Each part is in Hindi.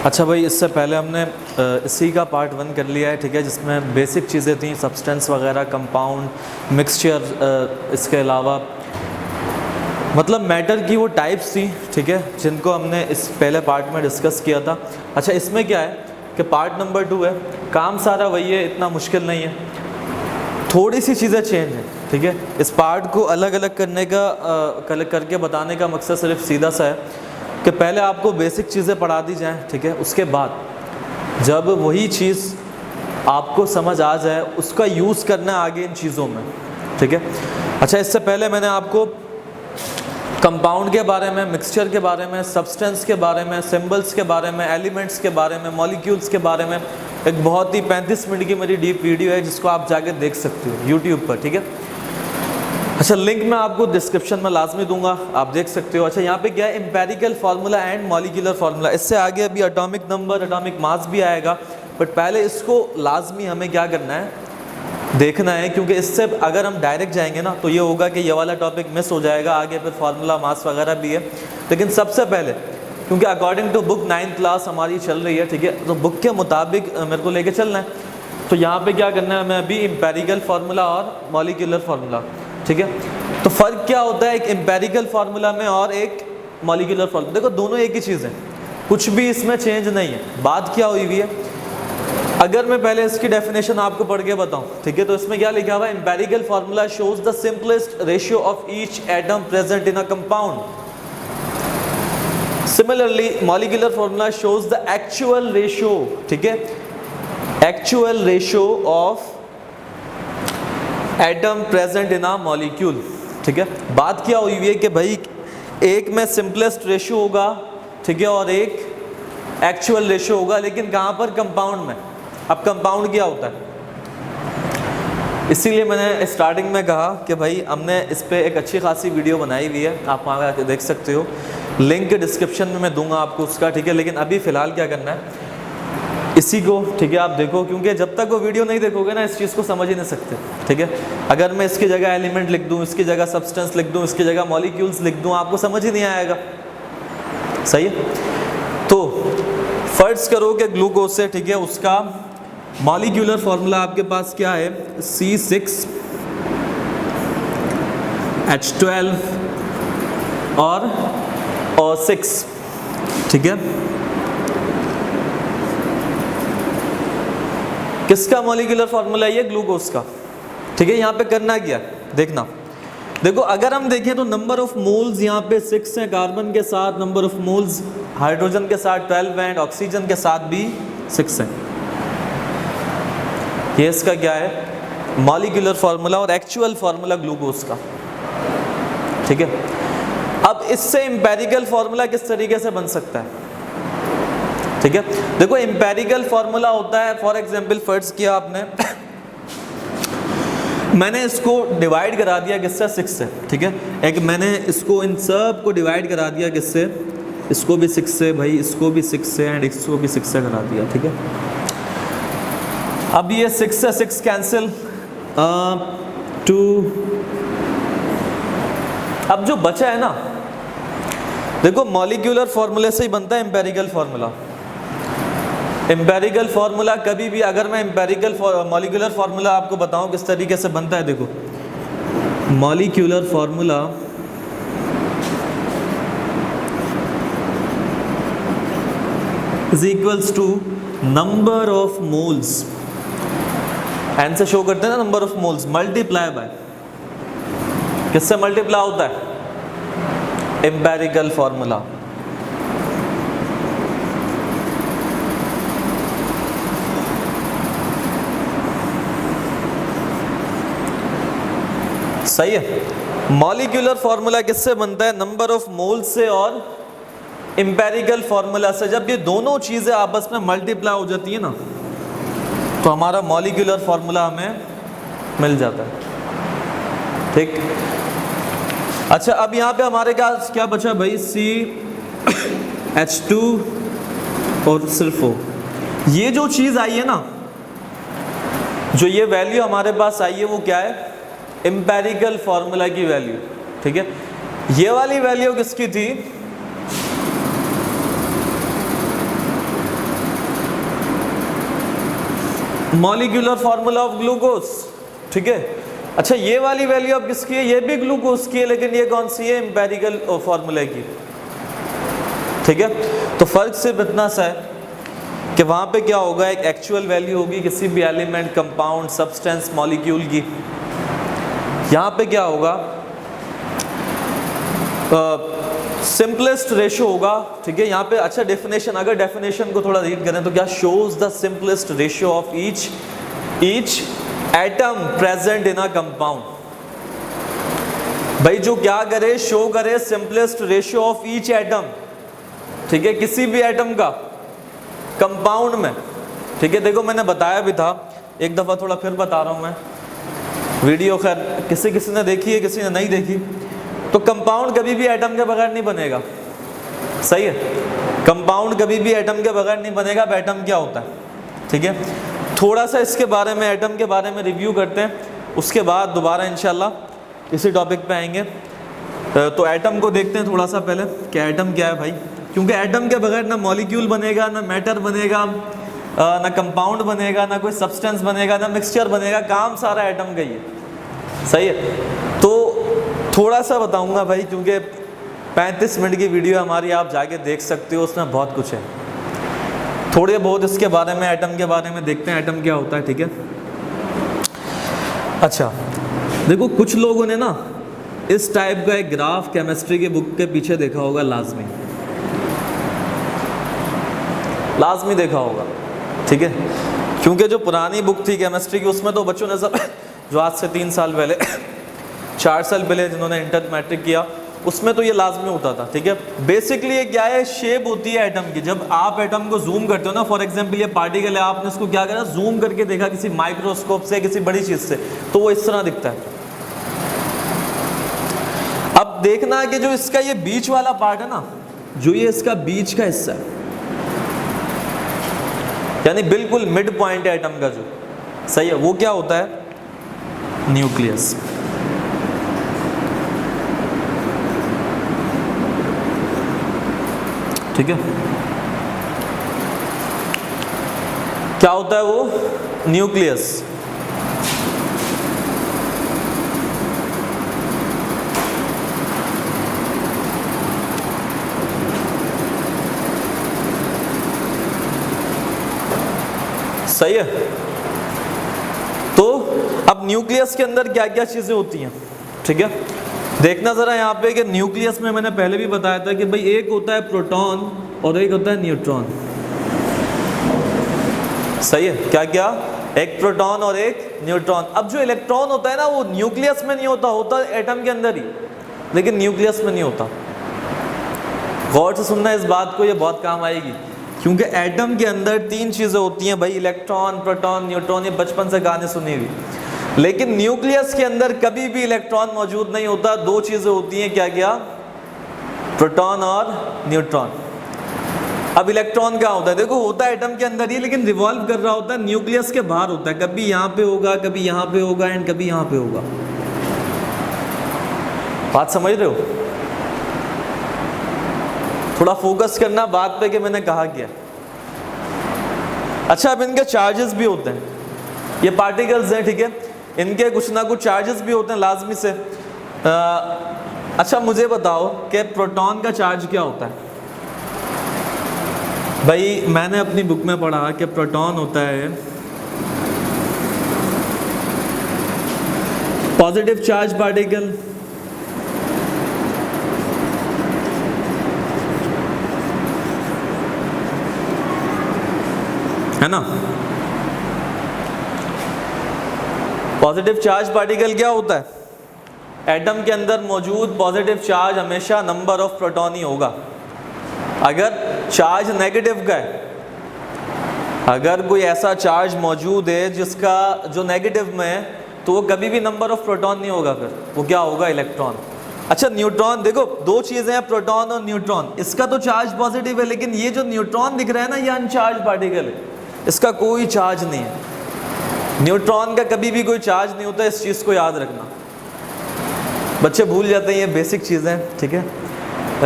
अच्छा भाई, इससे पहले हमने इसी का पार्ट 1 कर लिया है, ठीक है, जिसमें बेसिक चीज़ें थी, सब्सटेंस वगैरह, कंपाउंड, मिक्सचर, इसके अलावा मतलब मैटर की वो टाइप्स थी, ठीक है, जिनको हमने इस पहले पार्ट में डिस्कस किया था। अच्छा, इसमें क्या है कि पार्ट नंबर 2 है, काम सारा वही है, इतना मुश्किल नहीं है, थोड़ी सी चीज़ें चेंज हैं, ठीक है। इस पार्ट को अलग अलग करने का करके बताने का मकसद सिर्फ सीधा सा है कि पहले आपको बेसिक चीज़ें पढ़ा दी जाएं, ठीक है, उसके बाद जब वही चीज़ आपको समझ आ जाए उसका यूज़ करना आगे इन चीज़ों में, ठीक है। अच्छा, इससे पहले मैंने आपको कंपाउंड के बारे में, मिक्सचर के बारे में, सब्सटेंस के बारे में, सिंबल्स के बारे में, एलिमेंट्स के बारे में, मॉलिक्यूल्स के बारे में एक बहुत ही 35 मिनट की मेरी डीप वीडियो है जिसको आप जाके देख सकते हो यूट्यूब पर, ठीक है। अच्छा, लिंक मैं आपको डिस्क्रिप्शन में लाजमी दूंगा, आप देख सकते हो। अच्छा, यहाँ पे क्या है, empirical formula and molecular formula, इससे आगे अभी एटॉमिक नंबर, एटॉमिक मास भी आएगा, बट पहले इसको लाजमी हमें क्या करना है, देखना है, क्योंकि इससे अगर हम डायरेक्ट जाएंगे ना तो ये होगा कि ये वाला टॉपिक मिस हो जाएगा, आगे फिर फार्मूला मास वगैरह भी है। लेकिन सबसे पहले, क्योंकि according to book 9th class हमारी चल रही है, ठीक है, तो बुक के मुताबिक मेरे को लेके चलना है। तो यहाँ पे क्या करना है हमें अभी, एम्पेरिकल फार्मूला और मॉलिक्यूलर फार्मूला, ठीक है। तो फ़र्क क्या होता है एक एम्पेरिकल फार्मूला में और एक मॉलिक्यूलर फार्मूला? देखो, दोनों एक ही चीज़ है, कुछ भी इसमें चेंज नहीं है। बात क्या हुई हुई है, अगर मैं पहले इसकी डेफिनेशन आपको पढ़ के बताऊं, ठीक है, तो इसमें क्या लिखा हुआ है, empirical formula shows the simplest ratio of each atom present in a compound. Similarly molecular formula shows the actual ratio, ठीक है, actual ratio of atom present in a molecule, ठीक है। बात क्या हुई है कि भाई एक में सिंपलेस्ट रेशियो होगा, ठीक है, और एक एक्चुअल रेशियो होगा, लेकिन कहाँ पर, कंपाउंड में। अब कंपाउंड क्या होता है, इसीलिए मैंने स्टार्टिंग में कहा कि भाई हमने इस पर एक अच्छी खासी वीडियो बनाई हुई है, आप वहाँ आके देख सकते हो, लिंक डिस्क्रिप्शन में मैं दूंगा आपको उसका, ठीक है। लेकिन अभी फ़िलहाल क्या करना है, इसी को, ठीक है, आप देखो, क्योंकि जब तक वो वीडियो नहीं देखोगे ना इस चीज़ को समझ ही नहीं सकते, ठीक है। अगर मैं इसकी जगह एलिमेंट लिख दूँ, इसकी जगह सब्सटेंस लिख दूँ, इसकी जगह मॉलिक्यूल्स लिख दूँ, आपको समझ ही नहीं आएगा, सही है। तो फर्ज करो कि ग्लूकोज से, ठीक है, उसका मॉलिक्यूलर फार्मूला आपके पास क्या है, C6H12 और O6, ठीक है। किसका मॉलिक्यूलर फार्मूला है, ये ग्लूकोज का, ठीक है। यहाँ पे करना क्या, देखना, देखो, अगर हम देखें तो नंबर ऑफ मोल्स यहाँ पे 6 है कार्बन के साथ, नंबर ऑफ मोल्स हाइड्रोजन के साथ 12 है, एंड ऑक्सीजन के साथ भी 6 है। ये इसका क्या है, मॉलिक्यूलर फार्मूला और एक्चुअल फार्मूला ग्लूकोज का, ठीक है। अब इससे एम्पेरिकल फार्मूला किस तरीके से बन सकता है, ठीक है। देखो, एम्पेरिकल फार्मूला होता है, फॉर एग्जांपल फर्ज किया आपने मैंने इसको डिवाइड करा दिया किससे, 6 से, ठीक है। एक मैंने इसको इन सब को डिवाइड करा दिया किससे, इसको भी 6 से, भाई इसको भी 6 से, एंड इसको भी 6 से करा दिया, ठीक है। अब ये 6 से 6 कैंसिल, 2, अब जो बचा है ना, देखो, मॉलिक्यूलर फार्मूले से ही बनता है एम्पेरिकल फार्मूला। एम्पेरिकल फार्मूला कभी भी, अगर मैं एम्पेरिकल मॉलिक्यूलर फार्मूला आपको बताऊं किस तरीके से बनता है, देखो, molecular formula is equals to number of moles, n से शो करते हैं ना, number of moles multiply by, किससे मल्टीप्लाई होता है, एम्पेरिकल फार्मूला। सही है। मॉलिक्यूलर फार्मूला किससे बनता है, नंबर ऑफ मोल से और एम्पेरिकल फार्मूला से। जब ये दोनों चीजें आपस में मल्टीप्लाई हो जाती है ना, तो हमारा मॉलिक्यूलर फार्मूला हमें मिल जाता है, ठीक। अच्छा, अब यहाँ पे हमारे क्या बचा भाई, CH2 और सिर्फ O। ये जो चीज आई है ना, जो ये वैल्यू हमारे पास आई है, वो क्या है, एम्पेरिकल फार्मूला की वैल्यू, ठीक है। ये वाली वैल्यू किसकी थी, मॉलिक्यूलर फार्मूला ऑफ ग्लूकोज, ठीक है। अच्छा ये वाली वैल्यू अब किसकी है, ये भी ग्लूकोज की है, लेकिन ये कौन सी है, एम्पेरिकल फार्मूला की, ठीक है। तो फर्क सिर्फ इतना सा है कि वहाँ पे क्या होगा, एक एक्चुअल वैल्यू होगी किसी भी एलिमेंट, कंपाउंड, सब्सटेंस, मॉलिक्यूल की। यहाँ पे क्या होगा, सिंपलेस्ट रेशियो होगा, ठीक है। यहाँ पे अच्छा डेफिनेशन, अगर डेफिनेशन को थोड़ा रीड करें तो क्या, shows the simplest ratio of each atom present in a compound. भाई जो क्या करे, शो करे simplest ratio of each atom, ठीक है, किसी भी एटम का कंपाउंड में, ठीक है। देखो मैंने बताया भी था एक दफ़ा, थोड़ा फिर बता रहा हूँ मैं, वीडियो खैर किसी ने देखी है, किसी ने नहीं देखी। तो कंपाउंड कभी भी एटम के बगैर नहीं बनेगा, सही है। कंपाउंड कभी भी एटम के बगैर नहीं बनेगा। अब एटम क्या होता है, ठीक है, थोड़ा सा इसके बारे में, एटम के बारे में रिव्यू करते हैं, उसके बाद दोबारा इंशाल्लाह इसी टॉपिक पे आएंगे। तो एटम को देखते हैं थोड़ा सा पहले कि एटम क्या है भाई, क्योंकि एटम के बगैर ना मॉलिक्यूल बनेगा, ना मैटर बनेगा, ना कंपाउंड बनेगा, ना कोई सब्सटेंस बनेगा, ना मिक्सचर बनेगा, काम सारा एटम का ही है, सही है। तो थोड़ा सा बताऊंगा भाई, क्योंकि 35 मिनट की वीडियो हमारी, आप जाके देख सकते हो, उसमें बहुत कुछ है। थोड़े बहुत इसके बारे में, एटम के बारे में देखते हैं, एटम क्या होता है, ठीक है। अच्छा देखो, कुछ लोगों ने ना इस टाइप का एक ग्राफ केमिस्ट्री की बुक के पीछे देखा होगा, लाजमी देखा होगा, ठीक है। क्योंकि जो पुरानी बुक थी केमिस्ट्री की, उसमें तो बच्चों ने सब जो आज से 3 साल पहले 4 साल पहले जिन्होंने इंटर मैट्रिक किया, उसमें तो ये लाजमी होता था, ठीक है। बेसिकली ये क्या है, शेप होती है एटम की। जब आप एटम को जूम करते हो ना, फॉर एग्जांपल ये पार्टिकल है, आपने इसको क्या करा, जूम करके देखा किसी माइक्रोस्कोप से, किसी बड़ी चीज से, तो वो इस तरह दिखता है। अब देखना है कि जो इसका ये बीच वाला पार्ट है ना, जो ये इसका बीच का हिस्सा है, यानी बिल्कुल मिड पॉइंट है एटम का जो, सही है, वो क्या होता है, न्यूक्लियस। ठीक है, क्या होता है वो, न्यूक्लियस। सही है। तो अब न्यूक्लियस के अंदर क्या क्या चीजें होती हैं, ठीक है। देखना जरा यहाँ पे कि न्यूक्लियस में मैंने पहले भी बताया था कि भाई एक होता है प्रोटॉन और एक होता है न्यूट्रॉन, सही है। क्या क्या, एक प्रोटॉन और एक न्यूट्रॉन। अब जो इलेक्ट्रॉन होता है ना, वो न्यूक्लियस में नहीं होता, होता एटम के अंदर ही, लेकिन न्यूक्लियस में नहीं होता। गौर से सुनना इस बात को, ये बहुत काम आएगी, क्योंकि एटम के अंदर 3 चीजें होती हैं भाई, इलेक्ट्रॉन, प्रोटॉन, न्यूट्रॉन, ये बचपन से कहानी सुनी हुई। लेकिन न्यूक्लियस के अंदर कभी भी इलेक्ट्रॉन मौजूद नहीं होता। 2 चीजें होती हैं, क्या क्या, प्रोटॉन और न्यूट्रॉन। अब इलेक्ट्रॉन क्या होता है, देखो होता है एटम के अंदर ही, लेकिन रिवॉल्व कर रहा होता है, न्यूक्लियस के बाहर होता है। कभी यहाँ पे होगा, कभी यहाँ पे होगा, एंड कभी यहाँ पे होगा। बात समझ रहे हो, थोड़ा फोकस करना बात पे कि मैंने कहा क्या। अच्छा, अब इनके चार्जेस भी होते हैं, ये पार्टिकल्स हैं, ठीक है, इनके कुछ ना कुछ चार्जेस भी होते हैं लाजमी से। अच्छा मुझे बताओ कि प्रोटॉन का चार्ज क्या होता है। भाई मैंने अपनी बुक में पढ़ा कि प्रोटॉन होता है पॉजिटिव चार्ज पार्टिकल, है ना। पॉजिटिव चार्ज पार्टिकल क्या होता है, एटम के अंदर मौजूद पॉजिटिव चार्ज हमेशा नंबर ऑफ प्रोटॉन ही होगा। अगर चार्ज नेगेटिव का है, अगर कोई ऐसा चार्ज मौजूद है जिसका जो नेगेटिव में है, तो वो कभी भी नंबर ऑफ प्रोटॉन नहीं होगा, फिर वो क्या होगा, इलेक्ट्रॉन। अच्छा न्यूट्रॉन, देखो 2 चीजें हैं, प्रोटॉन और न्यूट्रॉन। इसका तो चार्ज पॉजिटिव है, लेकिन ये जो न्यूट्रॉन दिख रहा है ना, ये अनचार्ज पार्टिकल है, इसका कोई चार्ज नहीं है। न्यूट्रॉन का कभी भी कोई चार्ज नहीं होता, इस चीज़ को याद रखना। बच्चे भूल जाते हैं ये बेसिक चीज़ें, ठीक है।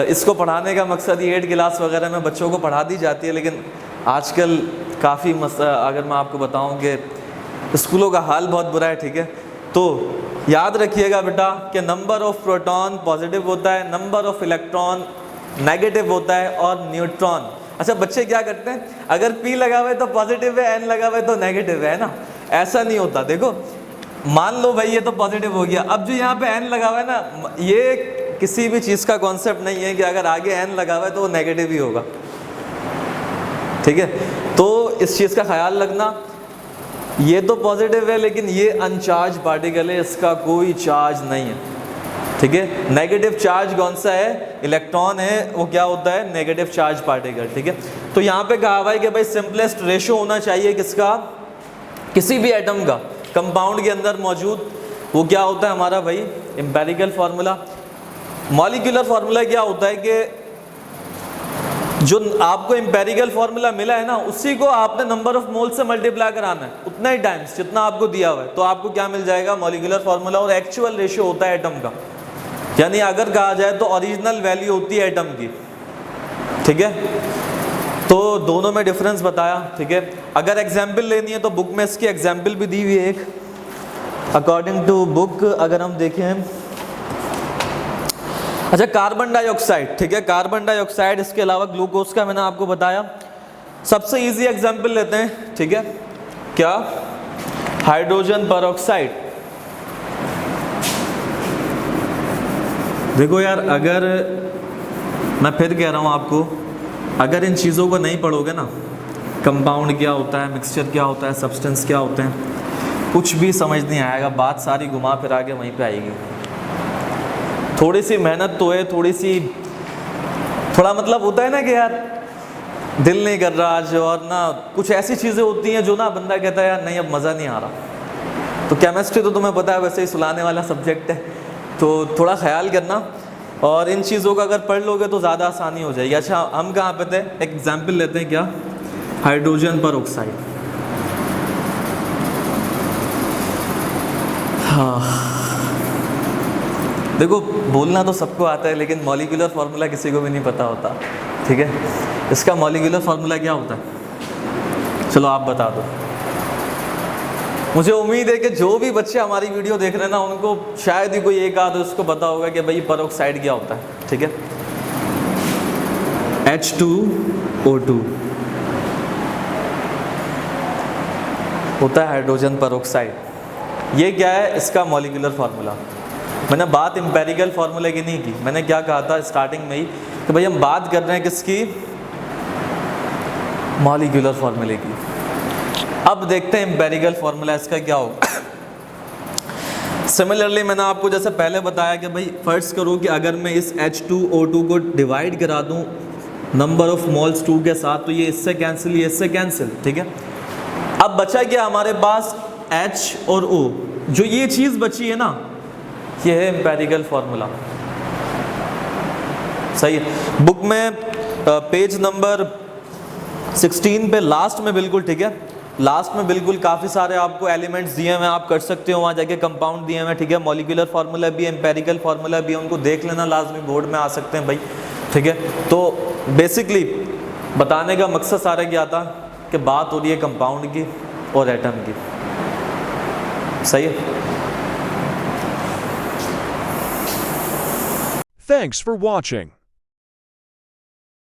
इसको पढ़ाने का मकसद ये 8 क्लास वगैरह में बच्चों को पढ़ा दी जाती है, लेकिन आजकल काफ़ी अगर मैं आपको बताऊं कि स्कूलों का हाल बहुत बुरा है, ठीक है। तो याद रखिएगा बेटा कि नंबर ऑफ प्रोटॉन पॉजिटिव होता है, नंबर ऑफ इलेक्ट्रॉन नेगेटिव होता है, और न्यूट्रॉन। अच्छा बच्चे क्या करते हैं, अगर P लगा हुआ है तो पॉजिटिव है, N लगा हुआ है तो नेगेटिव है ना, ऐसा नहीं होता। देखो मान लो भाई ये तो पॉजिटिव हो गया, अब जो यहाँ पे N लगा हुआ है ना, ये किसी भी चीज़ का कॉन्सेप्ट नहीं है कि अगर आगे N लगा हुआ है तो वो नेगेटिव ही होगा, ठीक है। तो इस चीज़ का ख्याल रखना, ये तो पॉजिटिव है लेकिन ये अनचार्ज पार्टिकल है, इसका कोई चार्ज नहीं है, ठीक है। नेगेटिव चार्ज कौन सा है, इलेक्ट्रॉन है, वो क्या होता है, नेगेटिव चार्ज पार्टिकल, ठीक है। तो यहाँ पे कहा हुआ है कि भाई सिंपलेस्ट रेशो होना चाहिए किसका, किसी भी एटम का कंपाउंड के अंदर मौजूद, वो क्या होता है हमारा भाई एम्पेरिकल फार्मूला। मॉलिक्यूलर फार्मूला क्या होता है कि जो आपको एम्पेरिकल फार्मूला मिला है ना, उसी को आपने नंबर ऑफ मोल से मल्टीप्लाई कराना है उतना ही टाइम्स जितना आपको दिया हुआ है, तो आपको क्या मिल जाएगा, मॉलिक्यूलर फार्मूला। और एक्चुअल रेशियो होता है एटम का, यानी अगर कहा जाए तो ओरिजिनल वैल्यू होती है एटम की, ठीक है। तो दोनों में डिफरेंस बताया, ठीक है। अगर एग्जाम्पल लेनी है तो बुक में इसकी एग्जाम्पल भी दी हुई है एक, अकॉर्डिंग टू बुक अगर हम देखें। अच्छा कार्बन डाइऑक्साइड, ठीक है, कार्बन डाइऑक्साइड, इसके अलावा ग्लूकोज का मैंने आपको बताया। सबसे इजी एग्जांपल लेते हैं, ठीक है, क्या, हाइड्रोजन परऑक्साइड। देखो यार, अगर मैं फिर कह रहा हूँ आपको, अगर इन चीज़ों को नहीं पढ़ोगे ना, कंपाउंड क्या होता है, मिक्सचर क्या होता है, सब्सटेंस क्या होते हैं, कुछ भी समझ नहीं आएगा, बात सारी घुमा फिरा के वहीं पे आएगी। थोड़ी सी मेहनत तो है, थोड़ा मतलब होता है ना कि यार दिल नहीं कर रहा आज, और ना कुछ ऐसी चीज़ें होती हैं जो ना बंदा कहता है यार नहीं अब मज़ा नहीं आ रहा। तो केमिस्ट्री तो तुम्हें पता है वैसे ही सुलाने वाला सब्जेक्ट है, तो थोड़ा ख्याल करना, और इन चीज़ों का अगर पढ़ लोगे तो ज़्यादा आसानी हो जाएगी। अच्छा हम कहाँ पे थे, एक एग्जाम्पल लेते हैं, क्या, हाइड्रोजन परऑक्साइड। हाँ देखो बोलना तो सबको आता है लेकिन मॉलिक्यूलर फार्मूला किसी को भी नहीं पता होता, ठीक है। इसका मॉलिक्यूलर फार्मूला क्या होता है, चलो आप बता दो। मुझे उम्मीद है कि जो भी बच्चे हमारी वीडियो देख रहे हैं ना, उनको शायद ही कोई एक आध उसको पता होगा कि भाई परऑक्साइड क्या होता है, ठीक है। H2O2 होता है हाइड्रोजन परऑक्साइड। ये क्या है, इसका मॉलिक्यूलर फार्मूला। मैंने बात एम्पेरिकल फार्मूले की नहीं की, मैंने क्या कहा था स्टार्टिंग में ही कि भाई हम बात कर रहे हैं किसकी, मॉलिक्यूलर फार्मूले की। अब देखते हैं एम्पेरिकल फार्मूला इसका क्या होगा। सिमिलरली मैंने आपको जैसे पहले बताया कि भाई फर्ज करो कि अगर मैं इस H2O2 को डिवाइड करा दूं नंबर ऑफ मोल्स 2 के साथ, तो ये इससे कैंसिल, ये इससे कैंसिल, ठीक है। अब बचा क्या हमारे पास, H और O, जो ये चीज़ बची है ना, ये है एम्पेरिकल फार्मूला, सही है। बुक में पेज नंबर 16 पे लास्ट में बिल्कुल, ठीक है, लास्ट में बिल्कुल काफ़ी सारे आपको एलिमेंट्स दिए हुए हैं, आप कर सकते हो वहाँ जाके, कंपाउंड दिए हुए हैं, ठीक है। मॉलिक्यूलर फार्मूला भी, एम्पेरिकल फार्मूला भी, उनको देख लेना लाजमी, बोर्ड में आ सकते हैं भाई, ठीक है। तो बेसिकली बताने का मकसद सारा क्या था कि बात हो रही है कंपाउंड की और एटम की, सही है। Thanks for watching.